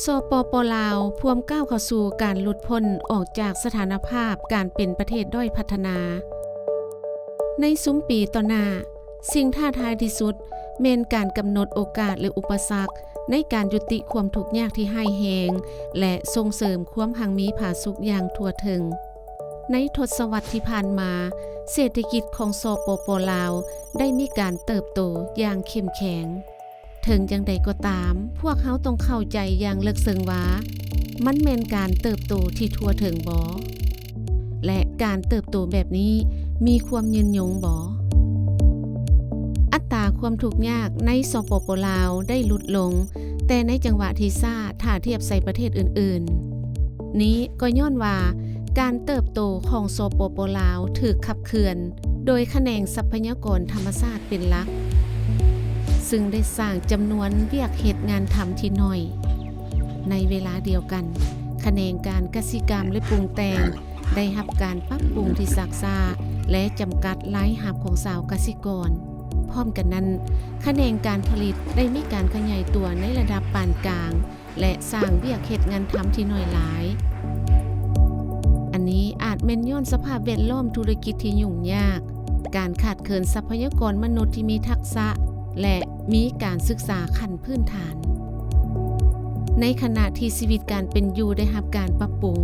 สปป.ลาวพวมก้าวเข้าสู่การหลุดพ้นออกจากสถานภาพการเป็นประเทศด้อยพัฒนา ในซุ้มปีต่อหน้าสิ่งท้าทายที่สุดแม่นการกำหนดโอกาสหรืออุปสรรคในการยุติความทุกข์ยากที่ให้แฮงและส่งเสริมความหังมีผาสุกอย่างทั่วถึงในทศวรรษที่ผ่านมาเศรษฐกิจของสปป.ลาวได้มีการเติบโตอย่างเข้มแข็งถึงจังใดก็ตามพวกเขาต้องเข้าใจอย่างลึกซึ้งว่ามันแม่นการเติบโตที่ทั่วถึงบ่และการเติบโตแบบนี้มีความยืนยงบ่อัตราความทุกข์ยากในสปป.ลาวได้ลดลงแต่ในจังหวะที่ซ่าถ้าเทียบใส่ประเทศอื่นๆนี้ก็ย้อนว่าการเติบโตของสปป.ลาวถูกขับเคลื่อนโดยแขนงทรัพยากรธรรมชาติเป็นหลักซึ่งได้สร้างจำนวนเวียกเฮ็ดงานทำที่น้อยในเวลาเดียวกันแขนงการกสิกรรมและปรุงแต่งได้รับการปรับปรุงที่ซักซ่าและจำกัดรายรับของชาวกสิกรพร้อมกันนั้นแขนงการผลิตได้มีการขยายตัวในระดับปานกลางและสร้างเวียกเฮ็ดงานทำที่น้อยหลายอันนี้อาจแม่นย้อนสภาพแวดล้อมธุรกิจที่ยุ่งยากการขาดเคินทรัพยากรมนุษย์ที่มีทักษะและมีการศึกษาขั้นพื้นฐานในขณะที่ชีวิตการเป็นอยู่ได้รับการปรับปรุง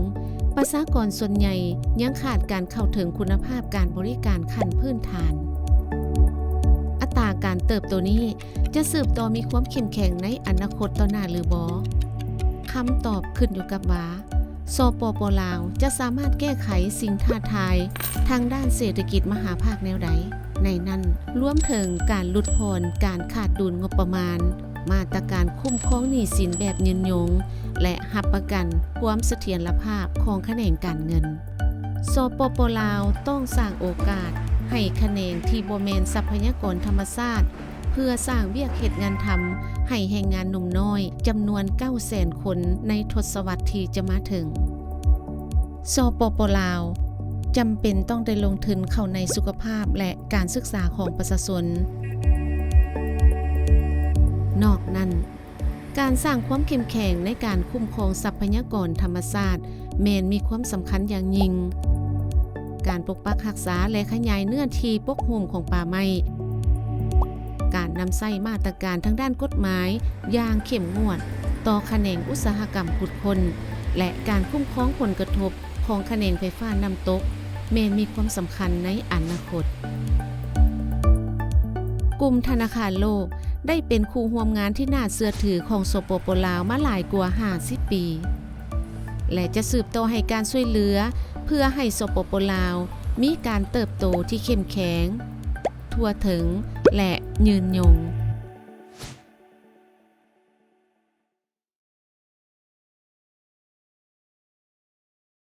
ประชากรส่วนใหญ่ยังขาดการเข้าถึงคุณภาพการบริการขั้นพื้นฐานอัตราการเติบโตนี้จะสืบต่อมีความเข้มแข็งในอนาคตต่อหน้าหรือบ่คำตอบขึ้นอยู่กับว่าสปป.ลาวจะสามารถแก้ไขสิ่งท้าทายทางด้านเศรษฐกิจมหาภาคแนวใดในนั้นรวมถึงการลดผ่อนการขาดดุลงบประมาณมาตรการคุ้มครองหนี้สินแบบยืนยงและรับประกันความเสถียรภาพของแขนงการเงินสปป.ลาวต้องสร้างโอกาสให้แขนงที่บ่แม่นทรัพยากรธรรมชาติเพื่อสร้างเวียกเฮ็ดงานทำให้แรงงานหนุ่มน้อยจำนวน 900,000 คนในทศวรรษที่จะมาถึงสปป.ลาวจำเป็นต้องได้ลงทุนเข้าในสุขภาพและการศึกษาของประชาชนนอกนั้นการสร้างความเข้มแข็งในการคุ้มครองทรัพยากรธรรมชาติแม้นมีความสำคัญอย่างยิ่งการปกปักรักษาและขยายเนื้อที่ปกหุ้มของป่าไม้การนำใช้มาตรการทางด้านกฎหมายอย่างเข้มงวดต่อแขนงอุตสาหกรรมขุดค้นและการคุ้มครองผลกระทบของแขนงไฟฟ้าน้ำตกแม้มีความสำคัญในอนาคตกลุ่มธนาคารโลกได้เป็นคู่ร่วมงานที่น่าเชื่อถือของสปป.ลาวมาหลายกว่า50 ปีและจะสืบต่อให้การช่วยเหลือเพื่อให้สปป.ลาวมีการเติบโตที่เข้มแข็งทั่วถึงและยืนยง